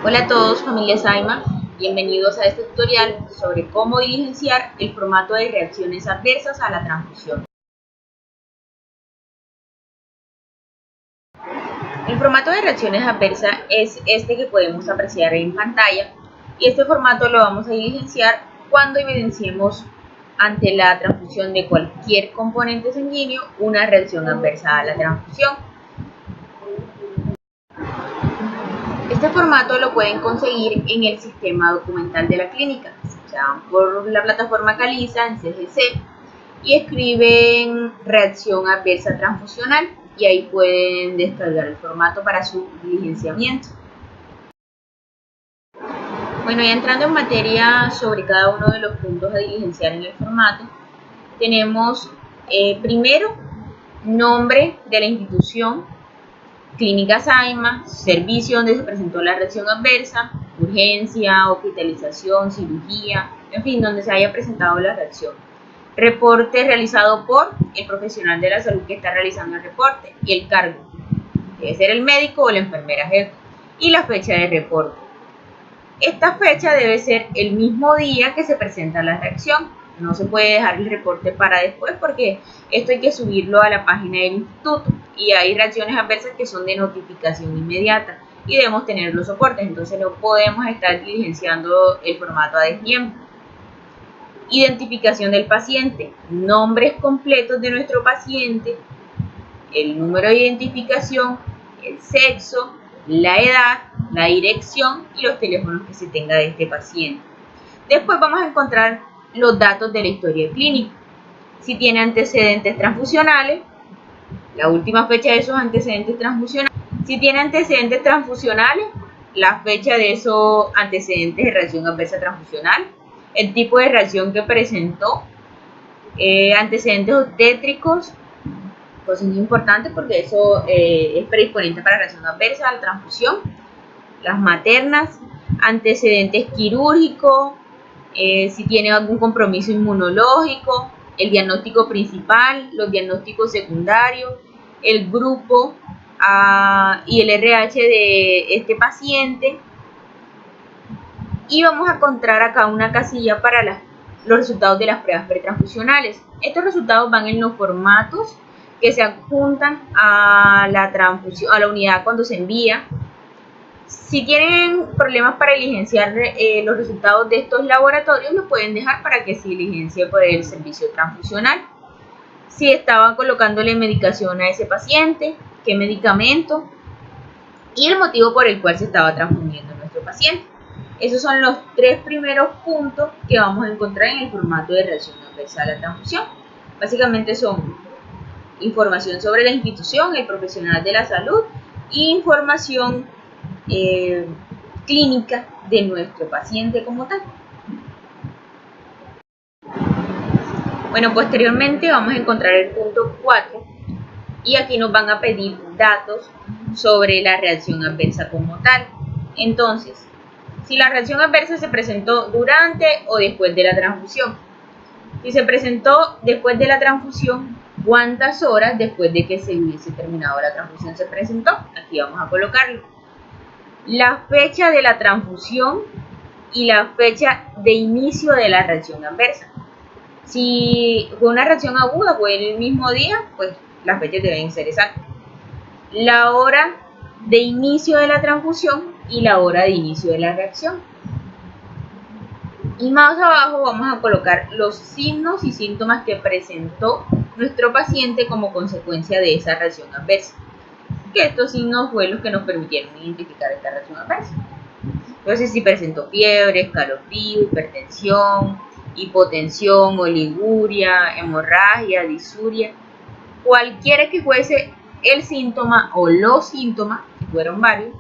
Hola a todos, familia Saima, bienvenidos a este tutorial sobre cómo diligenciar el formato de reacciones adversas a la transfusión. El formato de reacciones adversas es este que podemos apreciar en pantalla y este formato lo vamos a diligenciar cuando evidenciemos ante la transfusión de cualquier componente sanguíneo una reacción adversa a la transfusión. Este formato lo pueden conseguir en el sistema documental de la clínica, se van por la plataforma Caliza en CGC y escriben reacción adversa transfusional y ahí pueden descargar el formato para su diligenciamiento. Bueno, ya entrando en materia sobre cada uno de los puntos a diligenciar en el formato, tenemos primero nombre de la institución, Clínica Saima, servicio donde se presentó la reacción adversa, urgencia, hospitalización, cirugía, en fin, donde se haya presentado la reacción. Reporte realizado por el profesional de la salud que está realizando el reporte y el cargo. Debe ser el médico o la enfermera jefe. Y la fecha de reporte. Esta fecha debe ser el mismo día que se presenta la reacción. No se puede dejar el reporte para después porque esto hay que subirlo a la página del instituto y hay reacciones adversas que son de notificación inmediata y debemos tener los soportes, entonces no podemos estar diligenciando el formato a destiempo. Identificación del paciente, nombres completos de nuestro paciente, el número de identificación, el sexo, la edad, la dirección y los teléfonos que se tenga de este paciente. Después vamos a encontrar los datos de la historia clínica. Si tiene antecedentes transfusionales, la última fecha de esos antecedentes transfusionales. Si tiene antecedentes transfusionales, la fecha de esos antecedentes de reacción adversa transfusional, el tipo de reacción que presentó, antecedentes obstétricos, cosa muy importante porque eso es predisponente para reacción adversa a la transfusión, las maternas, antecedentes quirúrgicos, si tiene algún compromiso inmunológico, el diagnóstico principal, los diagnósticos secundarios, el grupo y el RH de este paciente. Y vamos a encontrar acá una casilla para los resultados de las pruebas pretransfusionales. Estos resultados van en los formatos que se adjuntan a la unidad cuando se envía. Si tienen problemas para diligenciar los resultados de estos laboratorios, los pueden dejar para que se diligencie por el servicio transfusional. Si estaban colocándole medicación a ese paciente, qué medicamento y el motivo por el cual se estaba transfundiendo nuestro paciente. Esos son los tres primeros puntos que vamos a encontrar en el formato de reacción adversa a la transfusión. Básicamente son información sobre la institución, el profesional de la salud e información clínica de nuestro paciente como tal. Bueno, posteriormente vamos a encontrar el punto 4 y aquí nos van a pedir datos sobre la reacción adversa como tal. Entonces, si la reacción adversa se presentó durante o después de la transfusión. Si se presentó después de la transfusión, ¿cuántas horas después de que se hubiese terminado la transfusión se presentó? Aquí vamos a colocarlo. La fecha de la transfusión y la fecha de inicio de la reacción adversa. Si fue una reacción aguda, fue el mismo día, pues las fechas deben ser exactas. La hora de inicio de la transfusión y la hora de inicio de la reacción. Y más abajo vamos a colocar los signos y síntomas que presentó nuestro paciente como consecuencia de esa reacción adversa. Que estos signos fueron los que nos permitieron identificar esta reacción adversa. Entonces, si presentó fiebre, escalofrío, hipertensión, hipotensión, oliguria, hemorragia, disuria, cualquiera que fuese el síntoma o los síntomas, si fueron varios,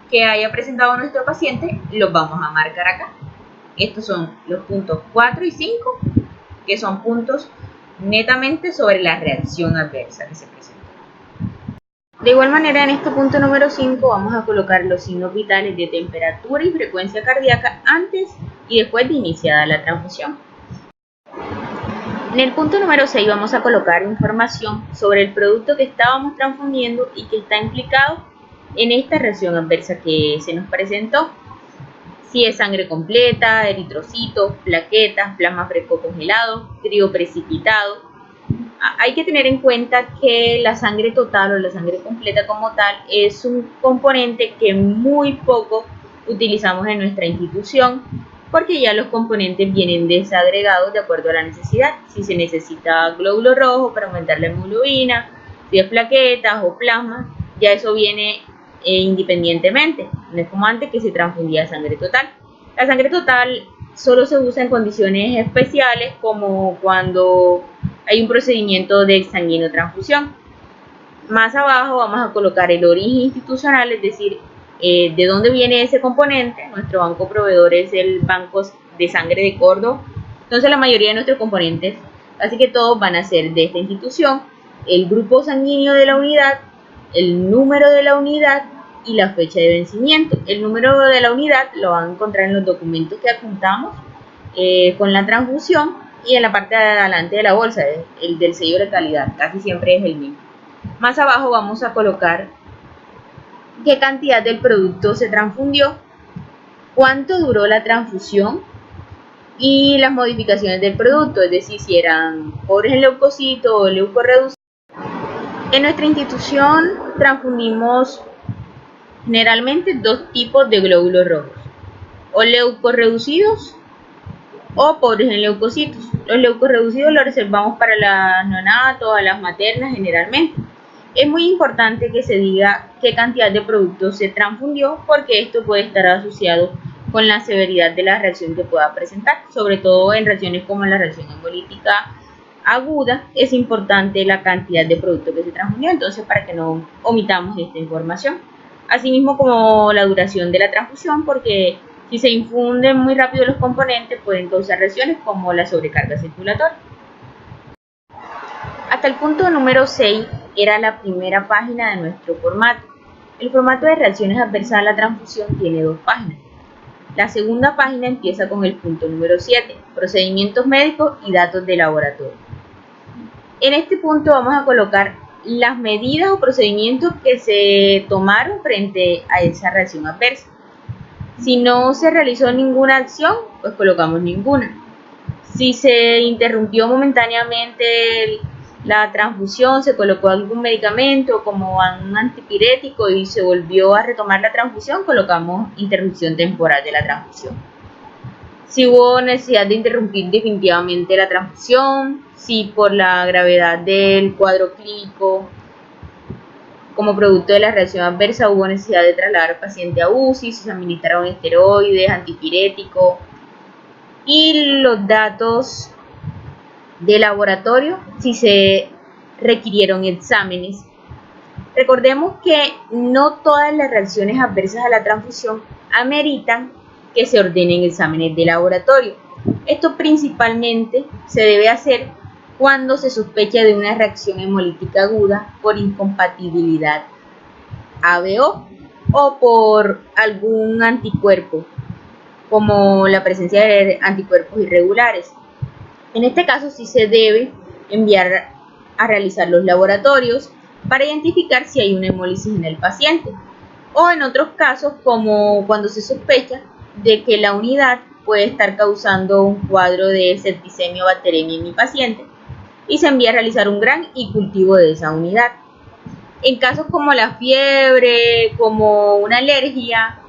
que haya presentado nuestro paciente, los vamos a marcar acá. Estos son los puntos 4 y 5, que son puntos netamente sobre la reacción adversa que se presentó. De igual manera, en este punto número 5 vamos a colocar los signos vitales de temperatura y frecuencia cardíaca antes y después de iniciada la transfusión. En el punto número 6 vamos a colocar información sobre el producto que estábamos transfundiendo y que está implicado en esta reacción adversa que se nos presentó. si es sangre completa, eritrocitos, plaquetas, plasma fresco congelado, crioprecipitado. Hay que tener en cuenta que la sangre total o la sangre completa como tal es un componente que muy poco utilizamos en nuestra institución, porque ya los componentes vienen desagregados de acuerdo a la necesidad. Si se necesita glóbulo rojo para aumentar la hemoglobina, si es plaquetas o plasma, ya eso viene independientemente. No es como antes que se transfundía sangre total. La sangre total solo se usa en condiciones especiales, como cuando hay un procedimiento de exsanguinotransfusión. Más abajo vamos a colocar el origen institucional, es decir, de dónde viene ese componente. Nuestro banco proveedor es el Banco de Sangre de Córdoba. Entonces la mayoría de nuestros componentes, así que todos van a ser de esta institución, el grupo sanguíneo de la unidad, el número de la unidad y la fecha de vencimiento. El número de la unidad lo van a encontrar en los documentos que adjuntamos con la transfusión, y en la parte de adelante de la bolsa, el del sello de calidad, casi siempre es el mismo. Más abajo vamos a colocar qué cantidad del producto se transfundió, cuánto duró la transfusión y las modificaciones del producto, es decir, si eran pobres en leucocitos o leucorreducidos. En nuestra institución transfundimos generalmente dos tipos de glóbulos rojos, o leucorreducidos o pobres en leucocitos. Los leucorreducidos los reservamos para las neonatos, a las maternas generalmente. Es muy importante que se diga qué cantidad de producto se transfundió, porque esto puede estar asociado con la severidad de la reacción que pueda presentar, sobre todo en reacciones como la reacción hemolítica aguda. Es importante la cantidad de producto que se transfundió, entonces para que no omitamos esta información. Asimismo como la duración de la transfusión, porque si se infunden muy rápido los componentes pueden causar reacciones como la sobrecarga circulatoria. Hasta el punto número 6 era la primera página de nuestro formato. El formato de reacciones adversas a la transfusión tiene dos páginas. La segunda página empieza con el punto número 7, procedimientos médicos y datos de laboratorio. En este punto vamos a colocar las medidas o procedimientos que se tomaron frente a esa reacción adversa. Si no se realizó ninguna acción, pues colocamos ninguna. Si se interrumpió momentáneamente la transfusión, se colocó algún medicamento como un antipirético y se volvió a retomar la transfusión, colocamos interrupción temporal de la transfusión. Si hubo necesidad de interrumpir definitivamente la transfusión, si por la gravedad del cuadro clínico como producto de la reacción adversa hubo necesidad de trasladar al paciente a UCI, si se administraron esteroides, antipiréticos, y los datos de laboratorio, si se requirieron exámenes. Recordemos que no todas las reacciones adversas a la transfusión ameritan que se ordenen exámenes de laboratorio. Esto principalmente se debe hacer cuando se sospecha de una reacción hemolítica aguda por incompatibilidad ABO o por algún anticuerpo, como la presencia de anticuerpos irregulares. En este caso sí se debe enviar a realizar los laboratorios para identificar si hay una hemólisis en el paciente, o en otros casos como cuando se sospecha de que la unidad puede estar causando un cuadro de septicemia o bacteremia en mi paciente, y se envía a realizar un gran y cultivo de esa unidad. En casos como la fiebre, como una alergia,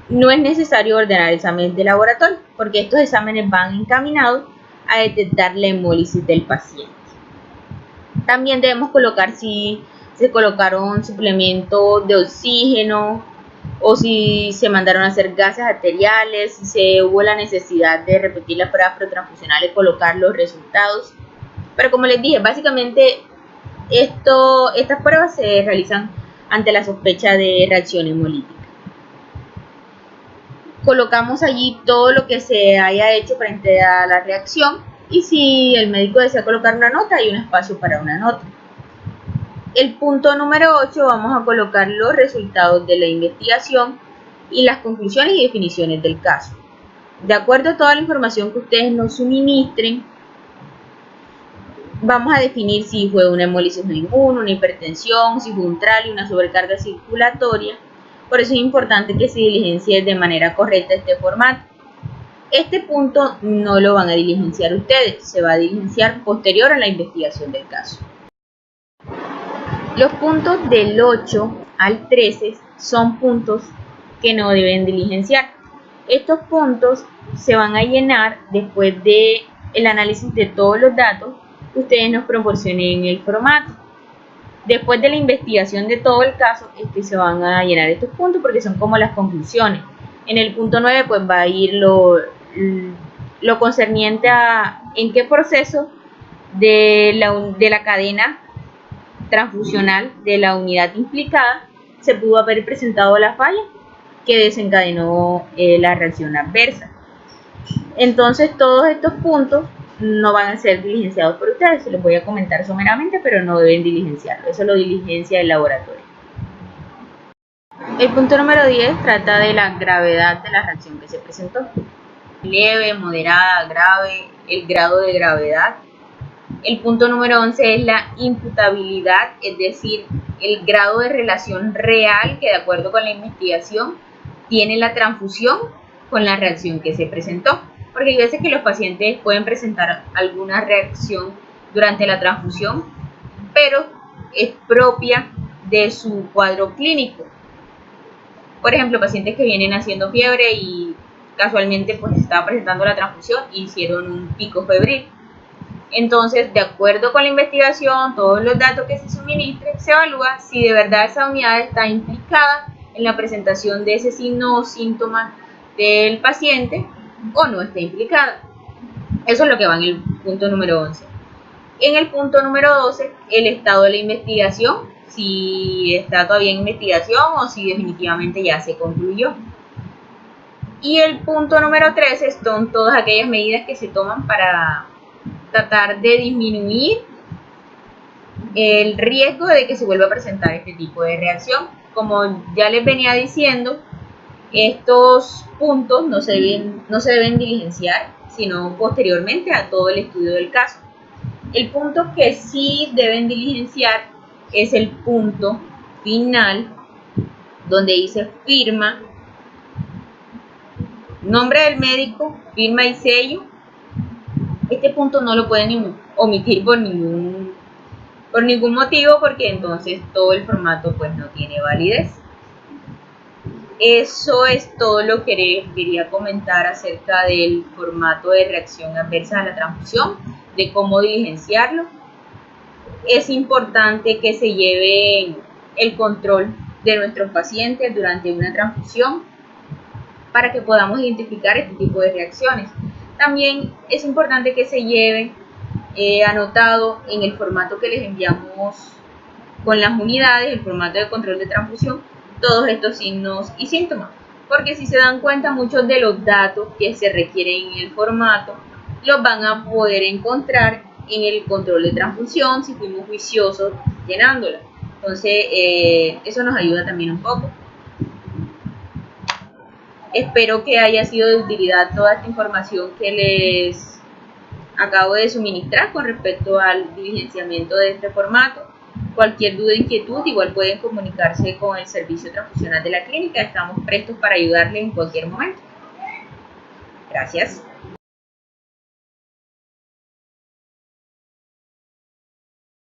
no es necesario ordenar exámenes de laboratorio, porque estos exámenes van encaminados a detectar la hemólisis del paciente. También debemos colocar si se colocaron suplementos de oxígeno o si se mandaron a hacer gases arteriales, si se hubo la necesidad de repetir las pruebas pretransfusionales, colocar los resultados. Pero como les dije, básicamente estas pruebas se realizan ante la sospecha de reacción hemolítica. Colocamos allí todo lo que se haya hecho frente a la reacción, y si el médico desea colocar una nota, hay un espacio para una nota. El punto número 8 vamos a colocar los resultados de la investigación y las conclusiones y definiciones del caso. De acuerdo a toda la información que ustedes nos suministren, vamos a definir si fue una hemólisis no inmune, una hipertensión, si fue un tráleo, una sobrecarga circulatoria, Por eso es importante que se diligencie de manera correcta este formato. Este punto no lo van a diligenciar ustedes, se va a diligenciar posterior a la investigación del caso. Los puntos del 8 al 13 son puntos que no deben diligenciar. Estos puntos se van a llenar después del análisis de todos los datos que ustedes nos proporcionen en el formato. Después de la investigación de todo el caso, se van a llenar estos puntos porque son como las conclusiones. En el punto 9 pues va a ir lo concerniente a en qué proceso de la cadena transfusional de la unidad implicada se pudo haber presentado la falla que desencadenó la reacción adversa. Entonces todos estos puntos no van a ser diligenciados por ustedes, se los voy a comentar someramente, pero no deben diligenciarlo, eso lo diligencia el laboratorio. El punto número 10 trata de la gravedad de la reacción que se presentó. Leve, moderada, grave, el grado de gravedad. El punto número 11 es la imputabilidad, es decir, el grado de relación real que de acuerdo con la investigación tiene la transfusión con la reacción que se presentó. Porque hay veces que los pacientes pueden presentar alguna reacción durante la transfusión, pero es propia de su cuadro clínico. Por ejemplo, pacientes que vienen haciendo fiebre y casualmente pues estaba presentando la transfusión e hicieron un pico febril. Entonces, de acuerdo con la investigación, todos los datos que se suministren, se evalúa si de verdad esa unidad está implicada en la presentación de ese signo o síntoma del paciente o no está implicada. Eso es lo que va en el punto número 11. En el punto número 12, el estado de la investigación, si está todavía en investigación o si definitivamente ya se concluyó. Y el punto número 13 son todas aquellas medidas que se toman para tratar de disminuir el riesgo de que se vuelva a presentar este tipo de reacción. Como ya les venía diciendo, estos puntos no se deben diligenciar, sino posteriormente a todo el estudio del caso. El punto que sí deben diligenciar es el punto final, donde dice firma, nombre del médico, firma y sello. Este punto no lo pueden omitir por ningún motivo, porque entonces todo el formato pues no tiene validez. Eso es todo lo que quería comentar acerca del formato de reacción adversa a la transfusión, de cómo diligenciarlo. Es importante que se lleve el control de nuestros pacientes durante una transfusión para que podamos identificar este tipo de reacciones. También es importante que se lleve anotado en el formato que les enviamos con las unidades, el formato de control de transfusión, todos estos signos y síntomas, porque si se dan cuenta, muchos de los datos que se requieren en el formato los van a poder encontrar en el control de transfusión si fuimos juiciosos llenándola. Entonces eso nos ayuda también un poco. Espero que haya sido de utilidad toda esta información que les acabo de suministrar con respecto al diligenciamiento de este formato. Cualquier duda o inquietud, igual pueden comunicarse con el servicio transfusional de la clínica. Estamos prestos para ayudarles en cualquier momento. Gracias.